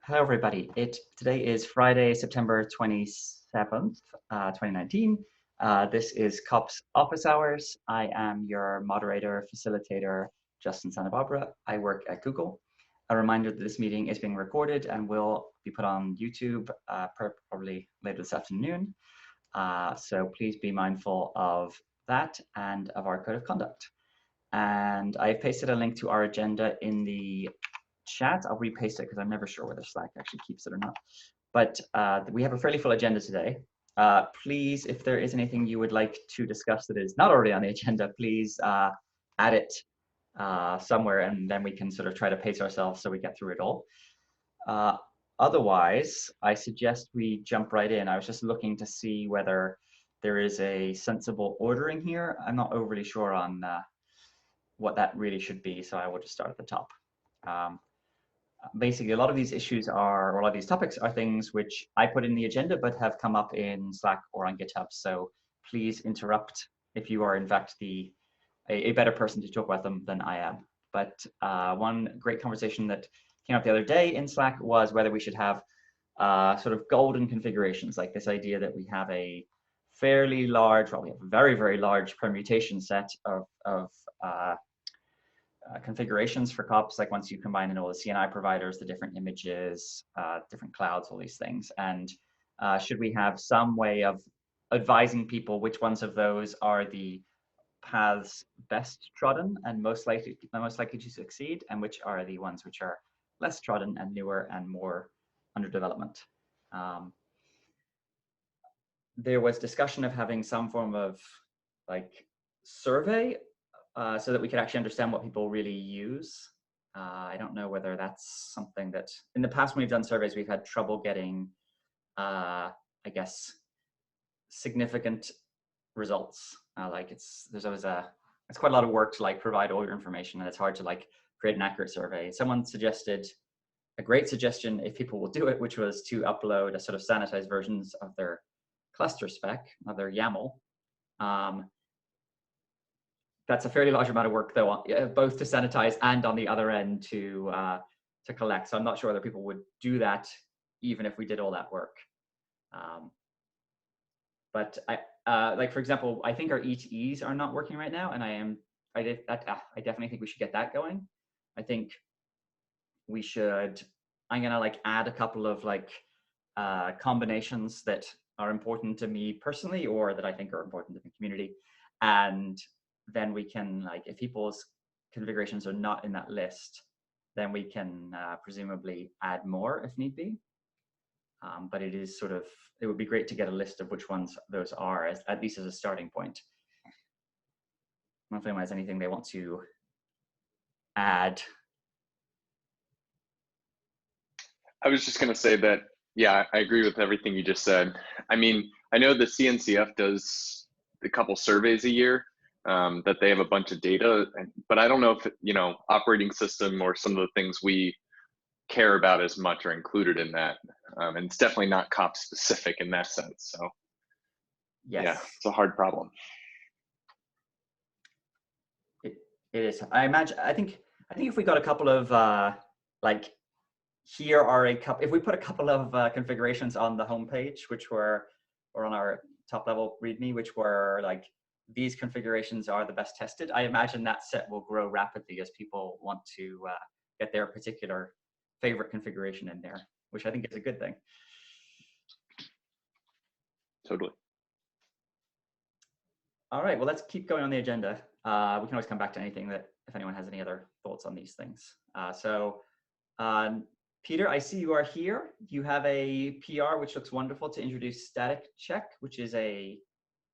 Hello, everybody. Today is Friday, September 27th, 2019. This is kops office hours. I am your moderator, facilitator, Justin Santa Barbara. I work at Google. A reminder that this meeting is being recorded and will be put on YouTube probably later this afternoon. So please be mindful of that and of our code of conduct. And I've pasted a link to our agenda in the chat. I'll repaste it because I'm never sure whether Slack actually keeps it or not. But we have a fairly full agenda today. Please, if there is anything you would like to discuss that is not already on the agenda, please add it somewhere, and then we can sort of try to pace ourselves so we get through it all. Otherwise, I suggest we jump right in. I was just looking to see whether there is a sensible ordering here. I'm not overly sure on what that really should be, so I will just start at the top. Basically, a lot of these issues or a lot of these topics are things which I put in the agenda but have come up in Slack or on GitHub. So please interrupt if you are in fact a better person to talk about them than I am. But one great conversation that came up the other day in Slack was whether we should have sort of golden configurations, like this idea that we have a fairly large, well, we have a very, very large permutation set of configurations for kops, like once you combine in all the CNI providers, the different images, different clouds, all these things. And should we have some way of advising people which ones of those are the paths best trodden and most likely to succeed, and which are the ones which are less trodden and newer and more under development. There was discussion of having some form of like survey so that we could actually understand what people really use. I don't know whether that's something that, in the past when we've done surveys, we've had trouble getting, I guess, significant results. There's always it's quite a lot of work to like provide all your information, and it's hard to like create an accurate survey. Someone suggested a great suggestion, if people will do it, which was to upload a sort of sanitized versions of their cluster spec, of their YAML. That's a fairly large amount of work, though, both to sanitize and on the other end to collect. So I'm not sure whether people would do that, even if we did all that work. But like for example, I think our ETEs are not working right now, and I definitely think we should get that going. I think we should. I'm gonna like add a couple of like combinations that are important to me personally, or that I think are important to the community, and then we can, like, if people's configurations are not in that list, then we can presumably add more if need be. But it would be great to get a list of which ones those are, at least as a starting point. I don't know if anyone has anything they want to add. I was just going to say that, yeah, I agree with everything you just said. I mean, I know the CNCF does a couple surveys a year, that they have a bunch of data, but I don't know if, operating system or some of the things we care about as much are included in that. And it's definitely not kops specific in that sense. So yes. Yeah, it's a hard problem. It is. I think if we got a couple of like, here are if we put a couple of configurations on the homepage, which were, or on our top level README, which were like, these configurations are the best tested, I imagine that set will grow rapidly as people want to get their particular favorite configuration in there, which I think is a good thing. Totally. All right, well, let's keep going on the agenda. We can always come back to anything that, if anyone has any other thoughts on these things. Peter, I see you are here. You have a PR, which looks wonderful, to introduce static check, which is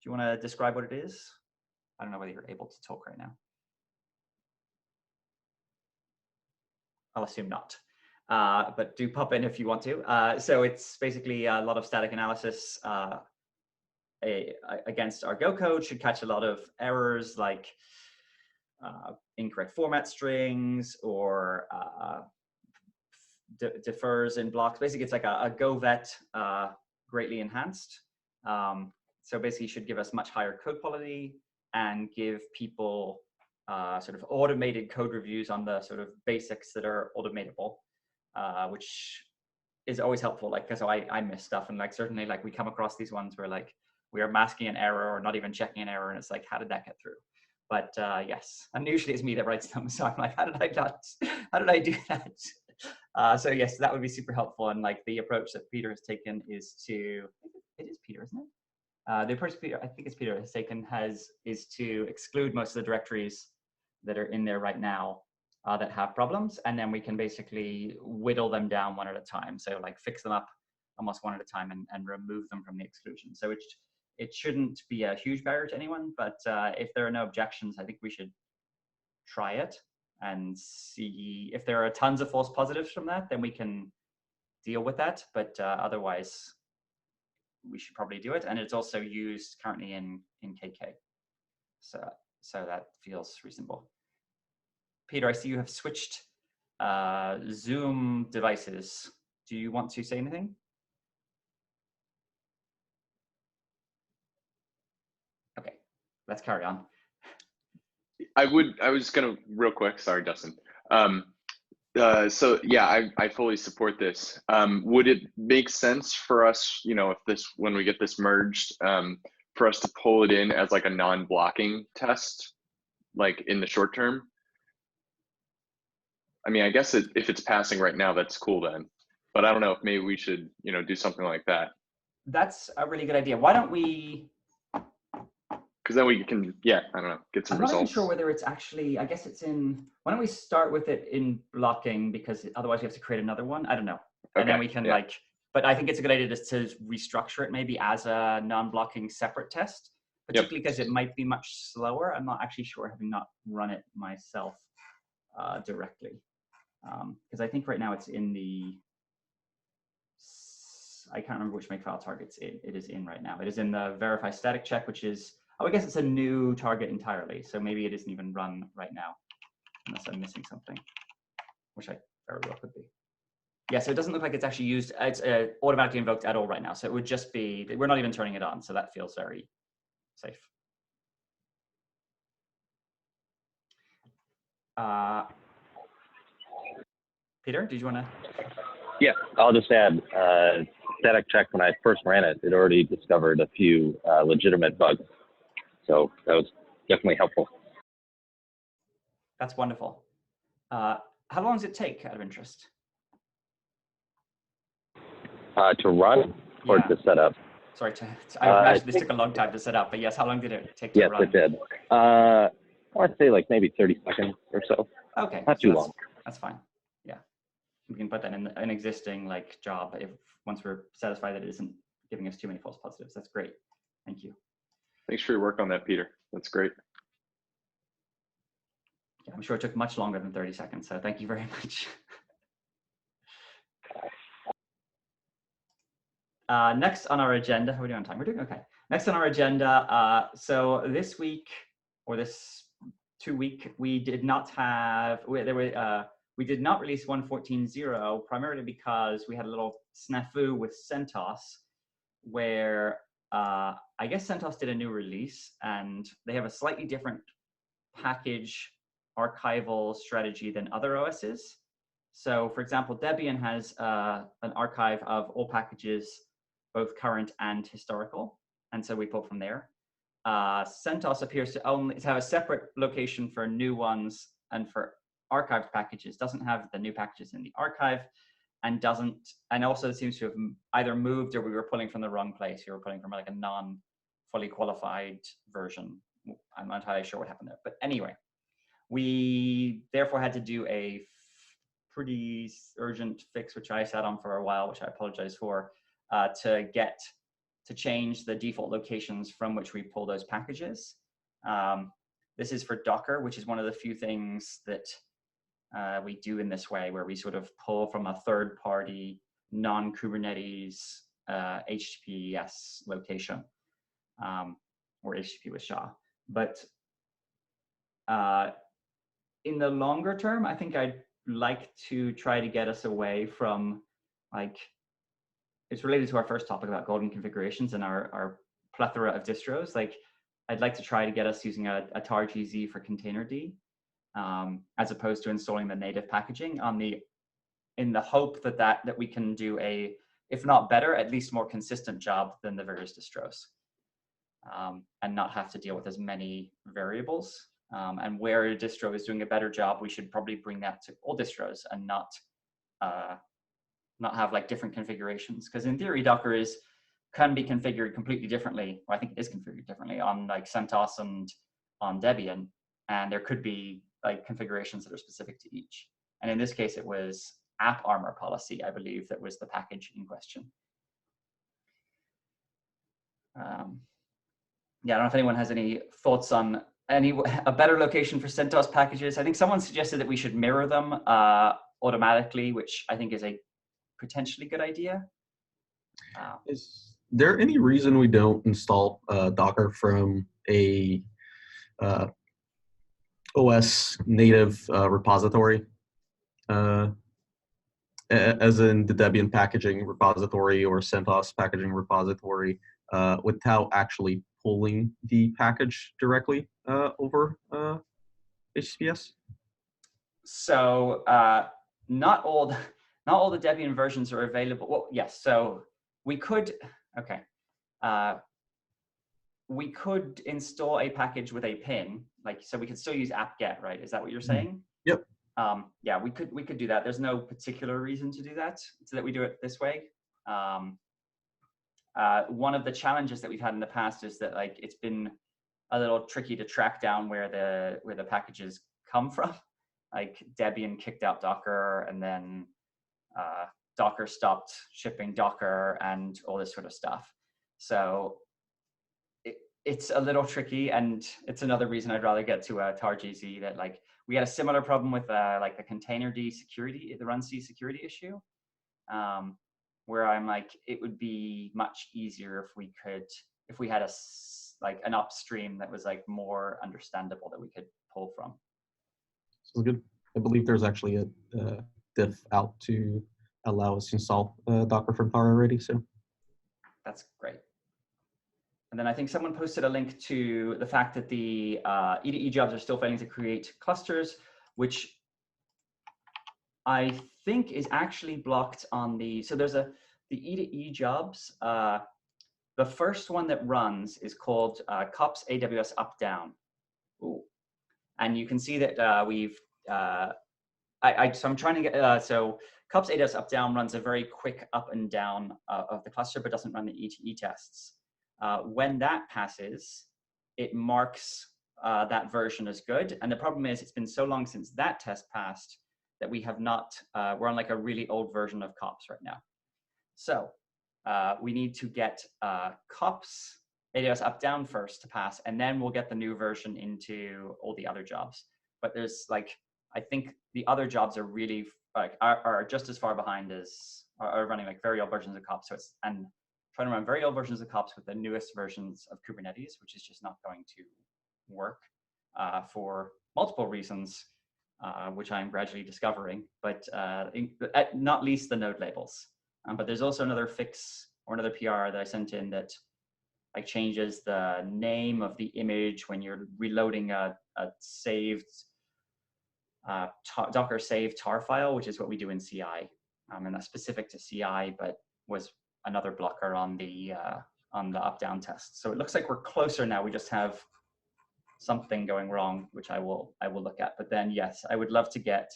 do you want to describe what it is? I don't know whether you're able to talk right now. I'll assume not, but do pop in if you want to. So it's basically a lot of static analysis against our Go code, should catch a lot of errors like incorrect format strings or differs in blocks. Basically, it's like a Go vet greatly enhanced. So basically, should give us much higher code quality and give people sort of automated code reviews on the sort of basics that are automatable, which is always helpful. Like, because I miss stuff, and like certainly like we come across these ones where like we are masking an error or not even checking an error, and it's like, how did that get through? But yes, and usually it's me that writes them, so I'm like, how did I do that? So yes, that would be super helpful. And like the approach that Peter has taken is to, it is Peter, isn't it? The approach Peter, I think it's Peter has taken is to exclude most of the directories that are in there right now that have problems, and then we can basically whittle them down one at a time. So like fix them up almost one at a time and remove them from the exclusion. So it shouldn't be a huge barrier to anyone, but if there are no objections, I think we should try it and see if there are tons of false positives from that, then we can deal with that. But otherwise, we should probably do it. And it's also used currently in KK. So that feels reasonable. Peter, I see you have switched Zoom devices. Do you want to say anything? Okay, let's carry on. I was gonna real quick. Sorry, Dustin. So yeah, I fully support this. Would it make sense for us, if when we get this merged, for us to pull it in as like a non-blocking test, like in the short term? I mean, I guess if it's passing right now, that's cool then. But I don't know if maybe we should, do something like that. That's a really good idea. Why don't we? Because then we can, I don't know, get some results. I'm not even sure whether it's actually, I guess it's in, why don't we start with it in blocking, because otherwise we have to create another one. I don't know. And then we can but I think it's a good idea just to restructure it maybe as a non-blocking separate test, particularly because it might be much slower. I'm not actually sure, having not run it myself directly. Because I think right now it's in the, I can't remember which makefile targets it is in right now. It is in the verify static check, which is, I guess it's a new target entirely. So maybe it isn't even run right now, unless I'm missing something, which I very well could be. Yeah, so it doesn't look like it's actually used, it's automatically invoked at all right now. So it would just be, we're not even turning it on. So that feels very safe. Peter, did you want to? Yeah, I'll just add, static check, when I first ran it, it already discovered a few legitimate bugs. So that was definitely helpful. That's wonderful. How long does it take, out of interest? To run or to set up? Sorry, I imagine this took a long time to set up, but yes, how long did it take to run? Yes, it did. I'd say like maybe 30 seconds or so. Okay. Not too long. That's fine. Yeah. We can put that in an existing job once we're satisfied that it isn't giving us too many false positives. That's great. Thank you. Thanks for your work on that, Peter. That's great. Yeah, I'm sure it took much longer than 30 seconds, so thank you very much. Next on our agenda, how are we doing on time? We're doing okay. Next on our agenda, so this week, or this 2 week, we did not release 1.14.0 primarily because we had a little snafu with CentOS, where I guess CentOS did a new release and they have a slightly different package archival strategy than other OSs. So for example, Debian has an archive of all packages, both current and historical. And so we pull from there. CentOS appears to have a separate location for new ones and for archived packages, doesn't have the new packages in the archive, and also seems to have either moved or we were pulling from the wrong place. We were pulling from a non-fully qualified version. I'm not entirely sure what happened there, but anyway, we therefore had to do a pretty urgent fix, which I sat on for a while, which I apologize for, to change the default locations from which we pull those packages. This is for Docker, which is one of the few things that we do in this way, where we sort of pull from a third-party, non-Kubernetes HTTPS location, or HTTP with SHA. But in the longer term, I think I'd like to try to get us away from it's related to our first topic about golden configurations and our plethora of distros. I'd like to try to get us using a tar-gz for containerd, as opposed to installing the native packaging. On the in the hope that we can do a, if not better, at least more consistent job than the various distros, and not have to deal with as many variables. And where a distro is doing a better job, we should probably bring that to all distros and not have like different configurations. Because in theory, Docker can be configured completely differently. Well, I think it is configured differently on like CentOS and on Debian, and there could be like configurations that are specific to each. And in this case, it was app armor policy, I believe, that was the package in question. Yeah, I don't know if anyone has any thoughts on a better location for CentOS packages. I think someone suggested that we should mirror them automatically, which I think is a potentially good idea. Is there any reason we don't install Docker from a OS native repository, as in the Debian packaging repository or CentOS packaging repository, without actually pulling the package directly over HTTPS? So not all the Debian versions are available. Well, yes. So we could, okay. We could install a package with a pin, so we could still use apt-get, right? Is that what you're saying? Yep. Yeah, we could do that. There's no particular reason to do that, so that we do it this way. One of the challenges that we've had in the past is that like it's been a little tricky to track down where the packages come from. Like Debian kicked out Docker, and then Docker stopped shipping Docker, and all this sort of stuff. So it's a little tricky, and it's another reason I'd rather get to tar-gz. That like we had a similar problem with like the containerd security, the runc security issue, where I'm like, it would be much easier if we had an upstream that was like more understandable that we could pull from. Sounds good. I believe there's actually a diff out to allow us to install Docker from tar already. So that's great. And then I think someone posted a link to the fact that the EDE jobs are still failing to create clusters, which I think is actually blocked on so there's the EDE jobs. The first one that runs is called kops AWS up down. Ooh. And you can see that we've, so I'm trying to get, so kops AWS up down runs a very quick up and down of the cluster, but doesn't run the ETE tests. When that passes, it marks that version as good. And the problem is it's been so long since that test passed that we have not, we're on like a really old version of kops right now. So we need to get kops AWS up down first to pass, and then we'll get the new version into all the other jobs. But there's like, I think the other jobs are really like are just as far behind as are running like very old versions of kops. So it's and trying to run very old versions of kops with the newest versions of Kubernetes, which is just not going to work for multiple reasons, which I'm gradually discovering, but not least the node labels. But there's also another fix or another PR that I sent in that like changes the name of the image when you're reloading a saved Docker save tar file, which is what we do in CI. And that's specific to CI, but was another blocker on the up-down test. So it looks like we're closer now. We just have something going wrong, which I will look at. But then, yes, I would love to get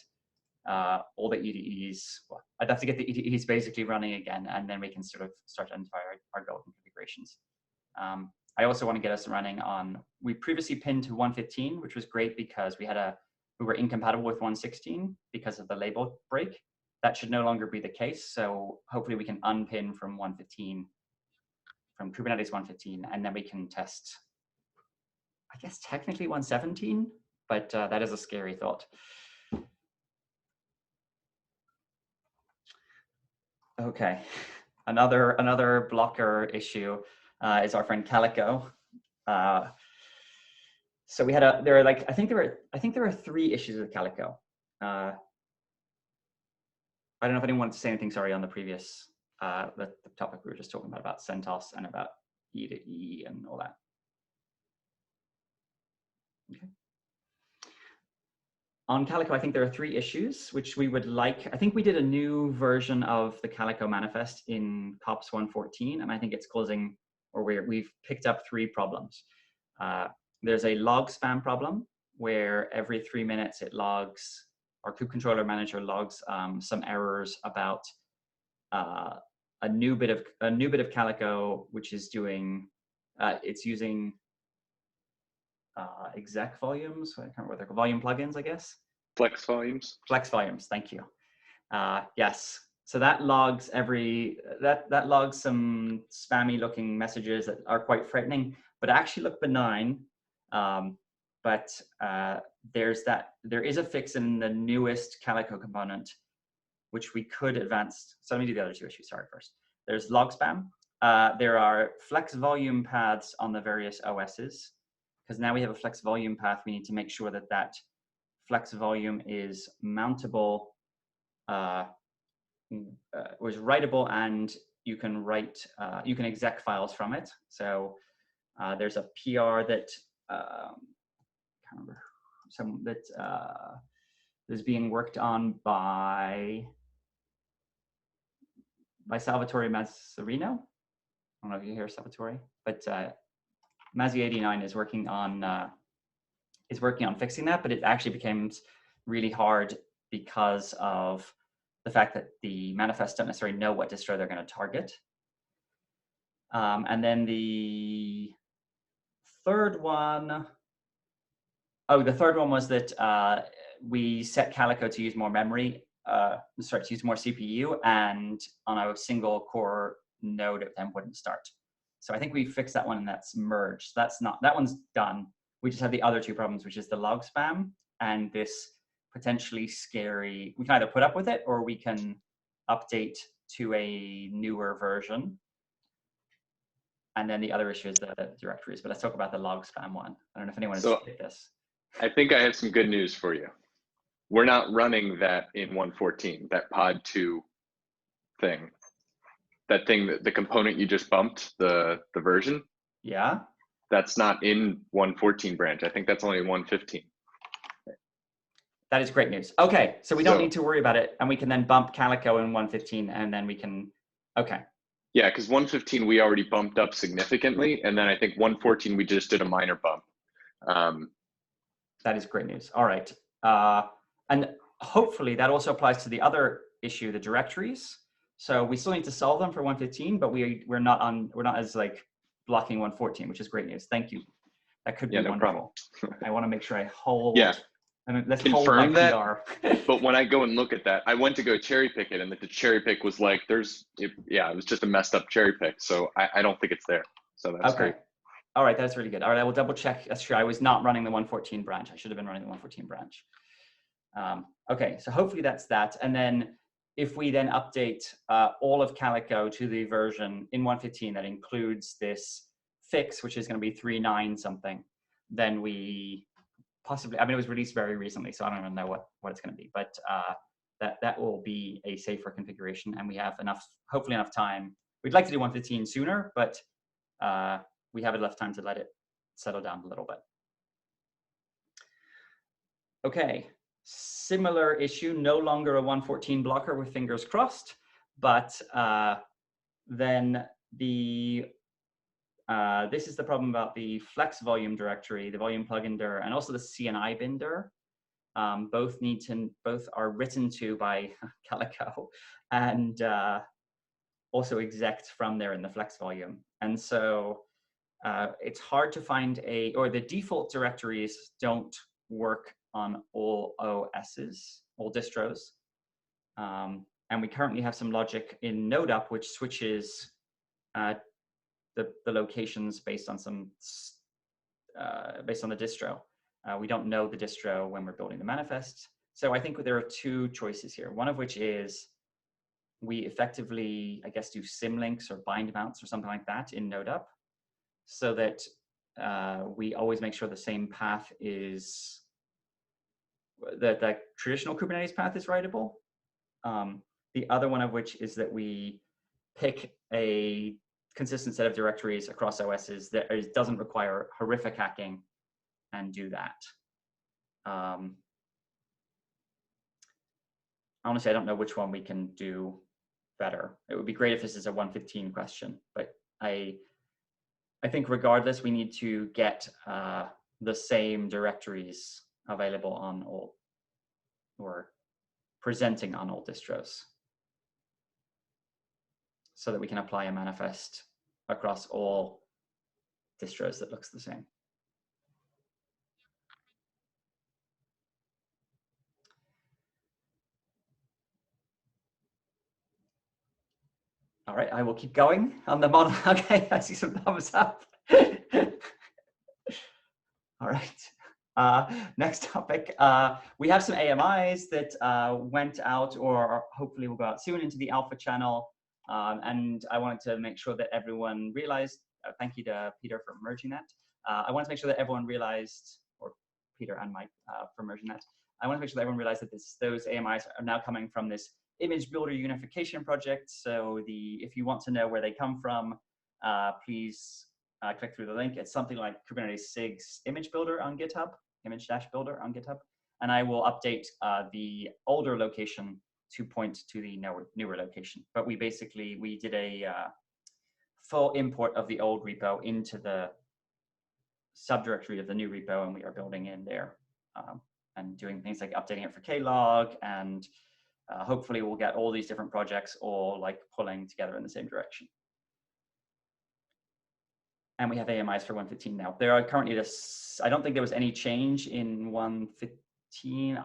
all the EDEs. Well, I'd have to get the EDEs basically running again, and then we can sort of start to identify our golden configurations. I also want to get us running on, we previously pinned to 115, which was great because we were incompatible with 116 because of the label break. That should no longer be the case. So hopefully we can unpin from 115, from Kubernetes 115, and then we can test, I guess technically 117, but that is a scary thought. Okay, another blocker issue is our friend Calico. So we had I think there were 3 issues with Calico. I don't know if anyone wants to say anything, sorry, on the previous, the topic we were just talking about CentOS and about EDE and all that. Okay. on Calico, I think there are 3 issues which we would like. I think we did a new version of the Calico manifest in kops 114, and I think it's causing, or we've picked up 3 problems. There's a log spam problem where every 3 minutes it logs, our kube controller manager logs some errors about a new bit of Calico, which is doing, it's using exec volumes. I can't remember what they're called. Volume plugins, I guess. Flex volumes. Flex volumes. Thank you. Yes. So that logs that logs some spammy looking messages that are quite frightening, but actually look benign. But there is a fix in the newest Calico component, which we could advance. So let me do the other 2 issues. Sorry, first. There's log spam. There are flex volume paths on the various OSs. Because now we have a flex volume path, we need to make sure that that flex volume is mountable, was writable, and you can write, you can exec files from it. So there's a PR that I can't remember, that is being worked on by Salvatore Mazzarino. I don't know if you hear Salvatore, but Mazzy89 is working on fixing that, but it actually becomes really hard because of the fact that the manifests don't necessarily know what distro they're going to target. And then the third one, the third one was that we set Calico to use more memory, to use more CPU, and on a single core node it then wouldn't start. So I think we fixed that one and that's merged. That one's done. We just have the other 2 problems, which is the log spam and this potentially scary, we can either put up with it or we can update to a newer version. And then the other issue is the directories, but let's talk about the log spam one. I don't know if anyone has hit this. I think I have some good news for you. We're not running that in 114, that pod 2 thing. That thing, the component you just bumped, the version. Yeah. That's not in 114 branch. I think that's only 115. That is great news. Okay, so we don't need to worry about it, and we can then bump Calico in 115, and then we can, okay. Yeah, because 115 we already bumped up significantly, and then I think 114 we just did a minor bump. That is great news. All right, and hopefully that also applies to the other issue, the directories. So we still need to solve them for 115, but we're not as like blocking 114, which is great news. Thank you. That could be wonderful. I want to make sure I hold. Yeah. I mean, let's confirm hold my that. PR. But when I go and look at that, I went to go cherry pick it, and the cherry pick was like, it was just a messed up cherry pick. So I don't think it's there. So that's great. All right, that's really good. All right, I will double check. That's true. I was not running the 114 branch. I should have been running the 114 branch. Okay, so hopefully that's that. And then if we then update all of Calico to the version in 115 that includes this fix, which is going to be 3.9 something, then we possibly, I mean, it was released very recently, so I don't even know what it's going to be, but that will be a safer configuration, and we have hopefully enough time. We'd like to do 115 sooner, but we have enough time to let it settle down a little bit. Okay. Similar issue, no longer a 114 blocker with fingers crossed, but then this is the problem about the flex volume directory, the volume plugin dir, and also the CNI bin dir. Both are written to by Calico and also exec from there in the flex volume. And so it's hard to find or the default directories don't work on all OSs, all distros. And we currently have some logic in NodeUp which switches the locations based on based on the distro. We don't know the distro when we're building the manifest. So I think there are 2 choices here. One of which is we effectively, I guess, do symlinks or bind mounts or something like that in NodeUp, so that we always make sure the same path is, that the traditional Kubernetes path is writable. The other one of which is that we pick a consistent set of directories across OSs that doesn't require horrific hacking and do that. honestly, I don't know which one we can do better. It would be great if this is a 115 question, but I think regardless, we need to get the same directories available on all, or presenting on all distros, so that we can apply a manifest across all distros that looks the same. All right, I will keep going on the model. Okay, I see some thumbs up. All right. Next topic. We have some AMIs that went out, or hopefully will go out soon, into the alpha channel. And I wanted to make sure that everyone realized, thank you to Peter for merging that. I wanted to make sure that everyone realized, or Peter and Mike for merging that. I want to make sure that everyone realized that those AMIs are now coming from this image builder unification project. So if you want to know where they come from, please click through the link. It's something like Kubernetes SIG's image builder on GitHub, image-builder on GitHub. And I will update the older location to point to the newer location. But we did a full import of the old repo into the subdirectory of the new repo, and we are building in there and doing things like updating it for Klog, and hopefully we'll get all these different projects all like pulling together in the same direction. And we have AMIs for 115 now. There are currently I don't think there was any change in 115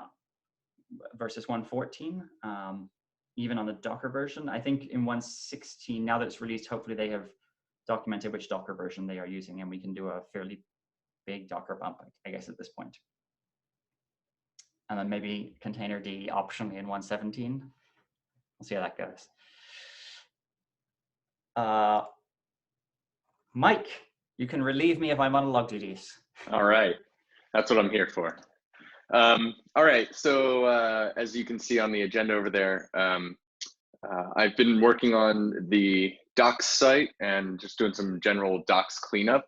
versus 114, even on the Docker version. I think in 116, now that it's released, hopefully they have documented which Docker version they are using, and we can do a fairly big Docker bump, I guess, at this point. And then maybe containerd optionally in 117. We'll see how that goes. Mike, you can relieve me of my monologue duties. All right, that's what I'm here for. All right, so as you can see on the agenda over there, I've been working on the docs site and just doing some general docs cleanup.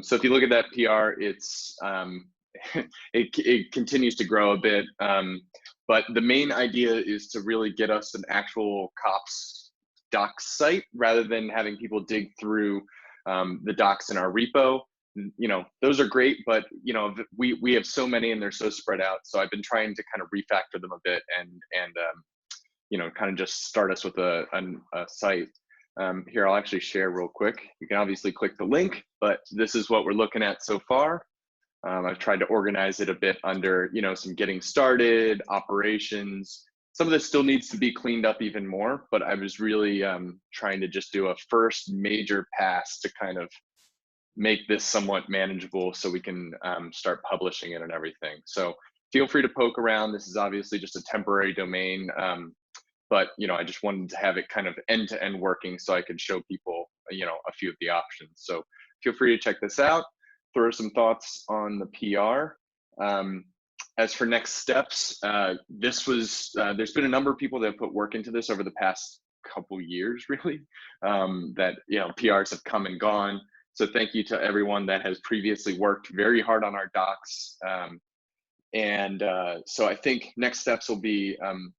So if you look at that PR, it's it continues to grow a bit, but the main idea is to really get us an actual kops docs site rather than having people dig through the docs in our repo. You know, those are great, but you know, we have so many and they're so spread out. So I've been trying to kind of refactor them a bit and you know, kind of just start us with a site. Here, I'll actually share real quick. You can obviously click the link, but this is what we're looking at so far. I've tried to organize it a bit under, you know, some getting started, operations. Some of this still needs to be cleaned up even more, but I was really trying to just do a first major pass to kind of make this somewhat manageable so we can start publishing it and everything. So feel free to poke around. This is obviously just a temporary domain, but you know, I just wanted to have it kind of end-to-end working so I could show people, you know, a few of the options. So feel free to check this out, throw some thoughts on the PR. As for next steps, there's been a number of people that have put work into this over the past couple years, really, that, you know, PRs have come and gone. So thank you to everyone that has previously worked very hard on our docs. So I think next steps will be, I'm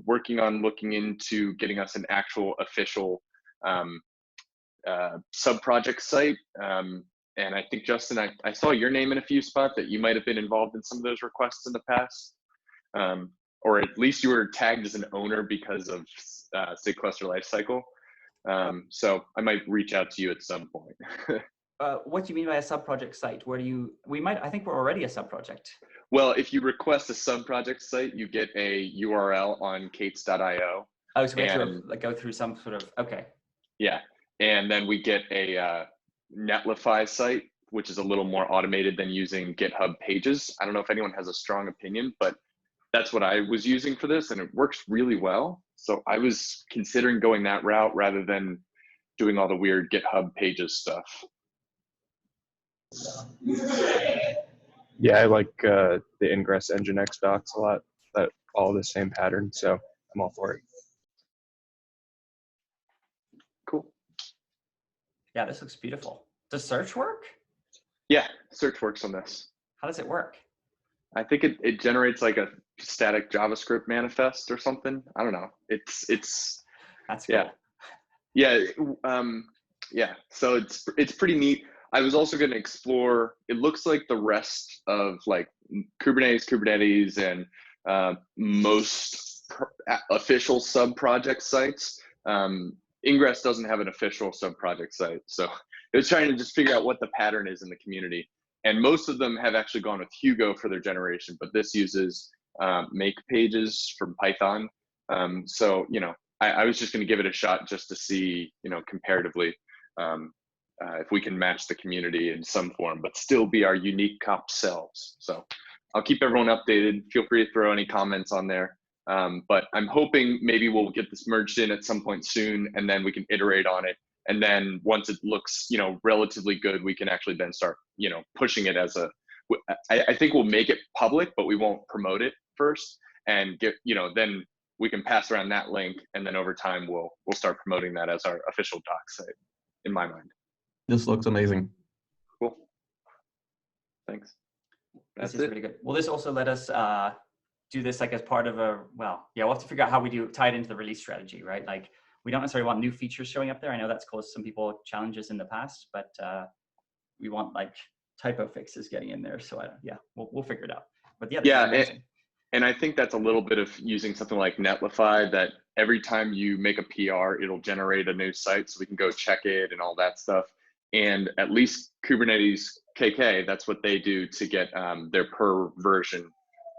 working on looking into getting us an actual official sub-project site. And I think, Justin, I saw your name in a few spots that you might have been involved in some of those requests in the past. Or at least you were tagged as an owner because of SIG cluster lifecycle. So I might reach out to you at some point. What do you mean by a sub-project site? I think we're already a sub-project. Well, if you request a sub-project site, you get a URL on kates.io. Oh, so we have to like go through some sort of, okay. Yeah, and then we get a Netlify site, which is a little more automated than using GitHub Pages. I don't know if anyone has a strong opinion, but that's what I was using for this, and it works really well. So I was considering going that route rather than doing all the weird GitHub Pages stuff. Yeah, I like the Ingress Nginx docs a lot, that follow the same pattern, so I'm all for it. Cool. Yeah, this looks beautiful. Does search work? Yeah, search works on this. How does it work? I think it generates like a static JavaScript manifest or something. I don't know. It's That's yeah. cool. Yeah, yeah. So it's pretty neat. I was also going to explore. It looks like the rest of like Kubernetes, and most official sub project sites. Ingress doesn't have an official sub project site, so it was trying to just figure out what the pattern is in the community. And most of them have actually gone with Hugo for their generation, but this uses make pages from Python. So I was just going to give it a shot just to see, comparatively, if we can match the community in some form, but still be our unique cop selves. So I'll keep everyone updated. Feel free to throw any comments on there. But I'm hoping maybe we'll get this merged in at some point soon, and then we can iterate on it. And then once it looks, relatively good, we can actually then start, pushing it as a. I think we'll make it public, but we won't promote it first, and get, then we can pass around that link, and then over time we'll start promoting that as our official doc site, in my mind. This looks amazing. Cool. Thanks. This is really good. Will this also let us do this like as part of we'll have to figure out how we tie it into the release strategy, right? Like we don't necessarily want new features showing up there. I know that's caused some people challenges in the past, but we want like typo fixes getting in there. So we'll figure it out. But yeah, this is amazing. And I think that's a little bit of using something like Netlify, that every time you make a PR, it'll generate a new site, so we can go check it and all that stuff. And at least Kubernetes KK, that's what they do to get their per version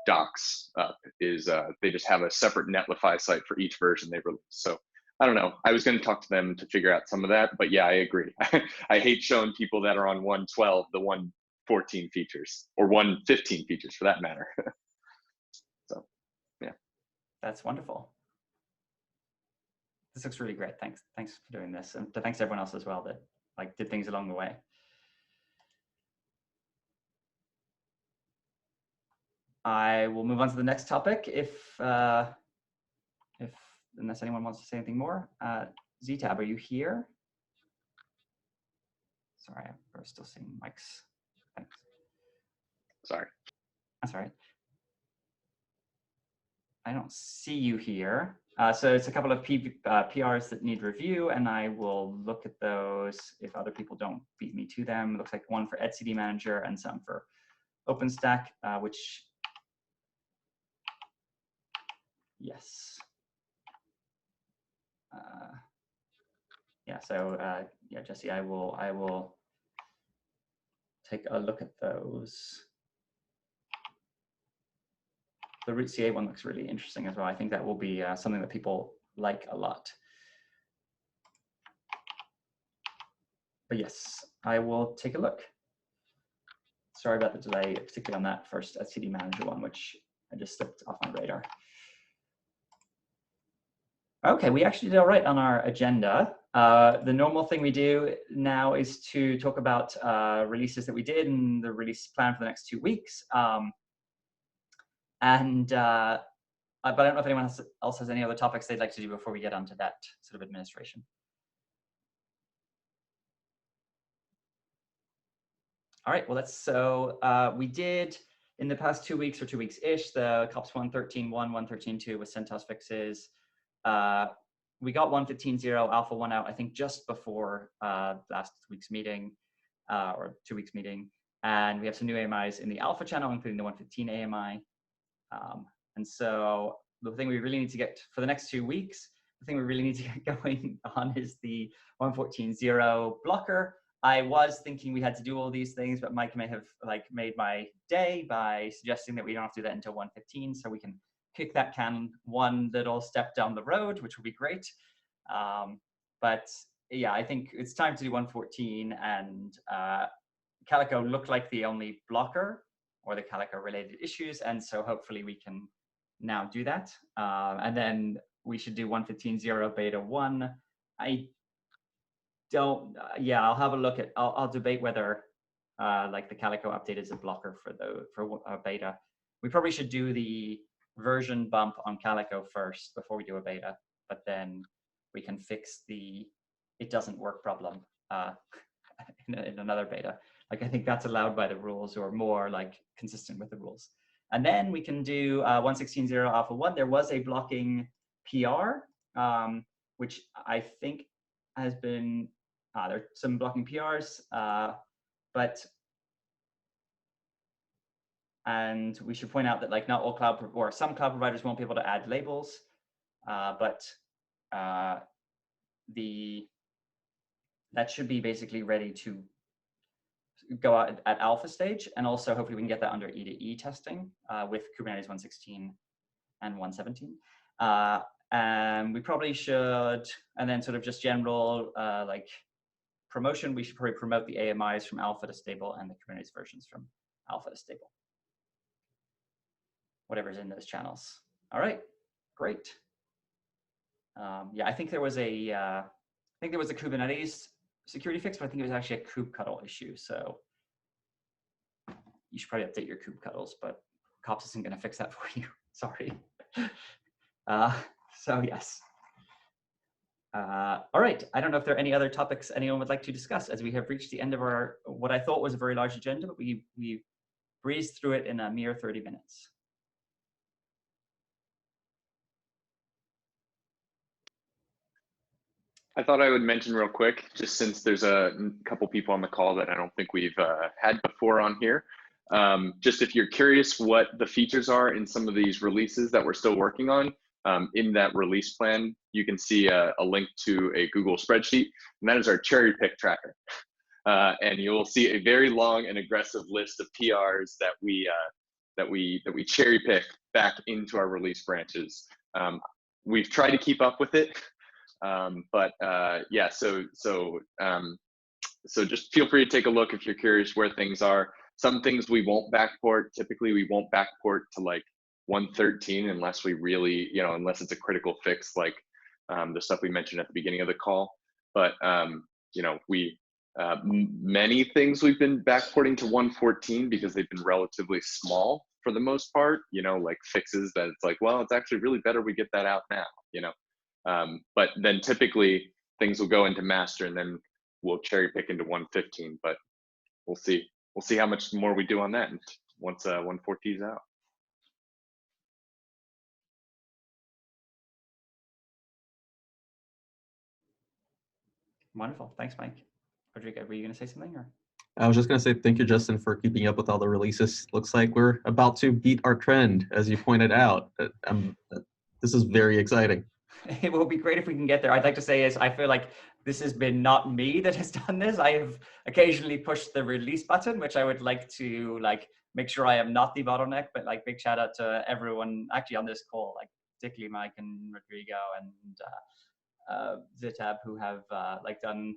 docs up, is they just have a separate Netlify site for each version they release. So I don't know. I was going to talk to them to figure out some of that, but yeah, I agree. I hate showing people that are on 112 the 114 features, or 115 features for that matter. So yeah, that's wonderful. This looks really great. Thanks for doing this, and thanks to everyone else as well that like did things along the way. I will move on to the next topic if unless anyone wants to say anything more. ZTab, are you here? Sorry, we're still seeing mics. Thanks. Sorry. That's all right. I don't see you here. So it's a couple of PRs that need review, and I will look at those if other people don't beat me to them. It looks like one for etcd manager and some for OpenStack, which, yes. Jesse, I will take a look at those. The root CA one looks really interesting as well. I think that will be something that people like a lot. But yes, I will take a look. Sorry about the delay, particularly on that first etcd manager one, which I just slipped off my radar. Okay, we actually did all right on our agenda. The normal thing we do now is to talk about releases that we did and the release plan for the next 2 weeks. But I don't know if anyone else has any other topics they'd like to do before we get onto that sort of administration. All right, well, we did in the past 2 weeks or 2 weeks-ish, the kops 113.1, 113.2 with CentOS fixes. We got 115.0 alpha 1 out, I think, just before last week's meeting or 2 weeks meeting. And we have some new AMIs in the alpha channel, including the 115 AMI. And so the thing we really need to get for the next 2 weeks, the thing we really need to get going on is the 114.0 blocker. I was thinking we had to do all these things, but Mike may have made my day by suggesting that we don't have to do that until 115, so we can kick that can one little step down the road, which would be great. But yeah, I think it's time to do 114, and Calico looked like the only blocker or the Calico related issues, and so hopefully we can now do that. And then we should do 115.0 beta 1. I'll have a look at, I'll debate whether the Calico update is a blocker for beta. We probably should do the version bump on Calico first before we do a beta, but then we can fix the it doesn't work problem in another beta. I think that's allowed by the rules, or more consistent with the rules. And then we can do 1.16.0 alpha 1. There was a blocking PR, which I think has been, there are some blocking PRs, and we should point out that like not all cloud, or some cloud providers won't be able to add labels, but that should be basically ready to go out at alpha stage. And also hopefully we can get that under E2E testing with Kubernetes 1.16 and 1.17. And we probably should, and then sort of just general like promotion, we should probably promote the AMIs from alpha to stable and the Kubernetes versions from alpha to stable. Whatever's in those channels. All right, great. Yeah, I think there was a Kubernetes security fix, but I think it was actually a kubectl issue. So you should probably update your kubectls, but kops isn't going to fix that for you. Sorry. So yes. All right. I don't know if there are any other topics anyone would like to discuss, as we have reached the end of our what I thought was a very large agenda, but we breezed through it in a mere 30 minutes. I thought I would mention real quick, just since there's a couple people on the call that I don't think we've had before on here. Just if you're curious what the features are in some of these releases that we're still working on, in that release plan, you can see a link to a Google spreadsheet, and that is our cherry pick tracker. And you will see a very long and aggressive list of PRs that we cherry pick back into our release branches. We've tried to keep up with it. But yeah, so just feel free to take a look if you're curious where things are. Some things we won't backport. Typically, we won't backport to like 1.13 unless we really, unless it's a critical fix, like the stuff we mentioned at the beginning of the call. But many things we've been backporting to 1.14 because they've been relatively small for the most part. Like fixes that it's like, well, it's actually really better we get that out now. But then typically things will go into master and then we'll cherry pick into 1.15, but we'll see how much more we do on that once 1.14 is out. Wonderful. Thanks, Mike. Rodrigo, were you going to say something? Or? I was just going to say thank you, Justin, for keeping up with all the releases. Looks like we're about to beat our trend, as you pointed out. This is very exciting. It will be great if we can get there. I'd like to say is I feel like this has been not me that has done this. I have occasionally pushed the release button, which I would like to make sure I am not the bottleneck. But big shout out to everyone actually on this call, particularly Mike and Rodrigo and Zitab, who have done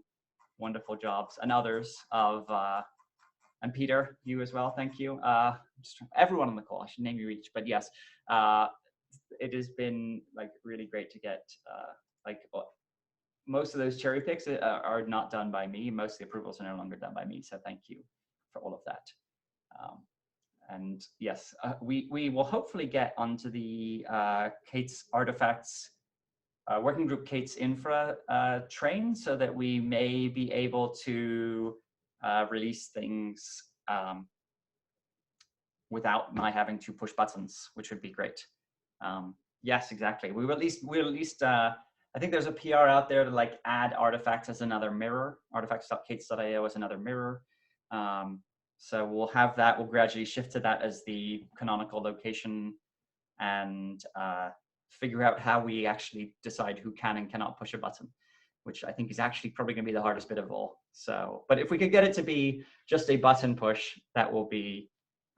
wonderful jobs, and others of and Peter, you as well. Thank you. Just everyone on the call. I should name you each, but yes. It has been really great to get most of those cherry picks are not done by me. Most of the approvals are no longer done by me. So thank you for all of that. And yes, we will hopefully get onto the Kate's artifacts working group Kate's infra train, so that we may be able to release things without my having to push buttons, which would be great. Yes, exactly. We will at least I think there's a PR out there to add artifacts as another mirror, artifacts.kates.io as another mirror. So we'll have that. We'll gradually shift to that as the canonical location, and figure out how we actually decide who can and cannot push a button, which I think is actually probably going to be the hardest bit of all. So, but if we could get it to be just a button push, that will be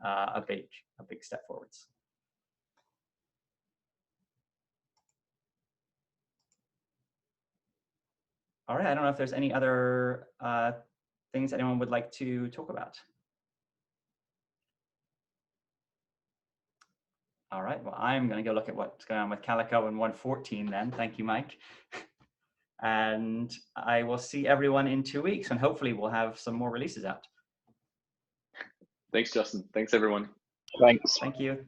a big step forwards. All right, I don't know if there's any other things anyone would like to talk about. All right, well, I'm going to go look at what's going on with Calico and 1.14 then. Thank you, Mike. And I will see everyone in 2 weeks, and hopefully we'll have some more releases out. Thanks, Justin. Thanks, everyone. Thanks. Thank you.